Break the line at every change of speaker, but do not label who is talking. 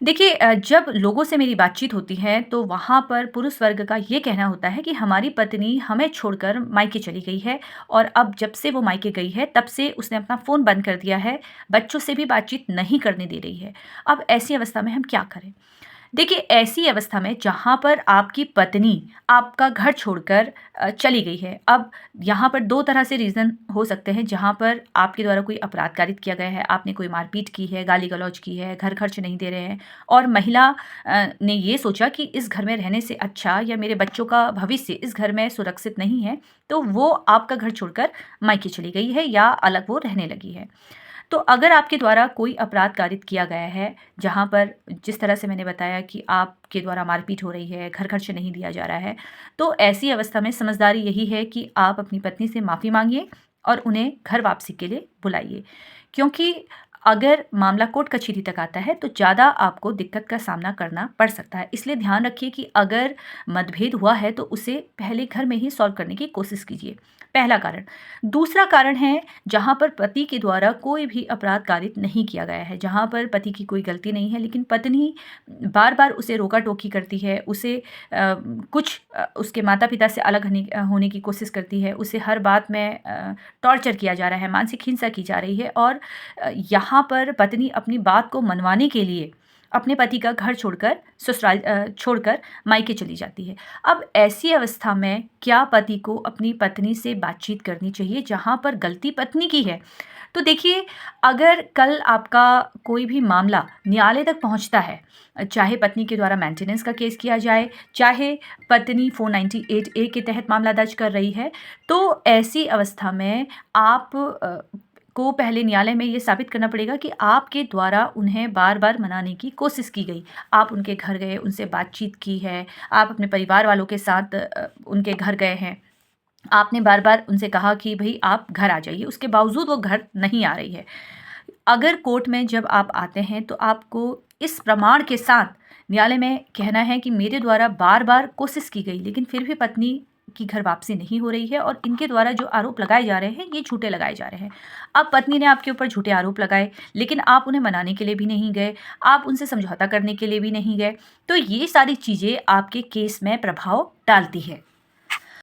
देखिए जब लोगों से मेरी बातचीत होती है तो वहाँ पर पुरुष वर्ग का ये कहना होता है कि हमारी पत्नी हमें छोड़कर मायके चली गई है और अब जब से वो मायके गई है तब से उसने अपना फ़ोन बंद कर दिया है, बच्चों से भी बातचीत नहीं करने दे रही है। अब ऐसी अवस्था में हम क्या करें? देखिए, ऐसी अवस्था में जहाँ पर आपकी पत्नी आपका घर छोड़कर चली गई है, अब यहाँ पर 2 तरह से रीज़न हो सकते हैं जहाँ पर आपके द्वारा कोई अपराध कारित किया गया है, आपने कोई मारपीट की है, गाली-गलौज की है, घर खर्च नहीं दे रहे हैं और महिला ने ये सोचा कि इस घर में रहने से अच्छा या मेरे बच्चों का भविष्य इस घर में सुरक्षित नहीं है, तो वो आपका घर छोड़कर मायके चली गई है या अलग वो रहने लगी है। तो अगर आपके द्वारा कोई अपराध कारित किया गया है, जहाँ पर जिस तरह से मैंने बताया कि आपके द्वारा मारपीट हो रही है, घर खर्च नहीं दिया जा रहा है, तो ऐसी अवस्था में समझदारी यही है कि आप अपनी पत्नी से माफ़ी माँगिए और उन्हें घर वापसी के लिए बुलाइए। क्योंकि अगर मामला कोर्ट कचहरी तक आता है, तो ज़्यादा आपको दिक्कत का सामना करना पड़ सकता है। इसलिए ध्यान रखिए कि अगर मतभेद हुआ है, तो उसे पहले घर में ही सॉल्व करने की कोशिश कीजिए, पहला कारण। दूसरा कारण है जहाँ पर पति के द्वारा कोई भी अपराध कारित नहीं किया गया है, जहाँ पर पति की कोई गलती नहीं है, लेकिन पत्नी बार-बार उसे रोका-टोकी करती है, उसे उसके माता-पिता से अलग होने की कोशिश करती है, उसे हर बात में टॉर्चर किया जा रहा है, मानसिक हिंसा की जा रही है और यहाँ पर पत्नी अपनी बात को मनवाने के लिए अपने पति का घर छोड़कर मायके चली जाती है। अब ऐसी अवस्था में क्या पति को अपनी पत्नी से बातचीत करनी चाहिए जहाँ पर गलती पत्नी की है? तो देखिए, अगर कल आपका कोई भी मामला न्यायालय तक पहुँचता है, चाहे पत्नी के द्वारा मेंटेनेंस का केस किया जाए, चाहे पत्नी 498 ए के तहत मामला दर्ज कर रही है, तो ऐसी अवस्था में आप को पहले न्यायालय में ये साबित करना पड़ेगा कि आपके द्वारा उन्हें बार-बार मनाने की कोशिश की गई। आप उनके घर गए, उनसे बातचीत की है, आप अपने परिवार वालों के साथ उनके घर गए हैं। आपने बार-बार उनसे कहा कि भई आप घर आ जाइए, उसके बावजूद वो घर नहीं आ रही है। अगर कोर्ट में जब आप आते हैं तो आपको इस प्रमाण के साथ न्यायालय में कहना है कि मेरे द्वारा बार-बार कोशिश की गई, लेकिन फिर भी पत्नी की घर वापसी नहीं हो रही है और इनके द्वारा जो आरोप लगाए जा रहे हैं, ये झूठे लगाए जा रहे हैं। अब पत्नी ने आपके ऊपर झूठे आरोप लगाए, लेकिन आप उन्हें मनाने के लिए भी नहीं गए, आप उनसे समझौता करने के लिए भी नहीं गए। तो ये सारी चीज़ें आपके केस में प्रभाव डालती है।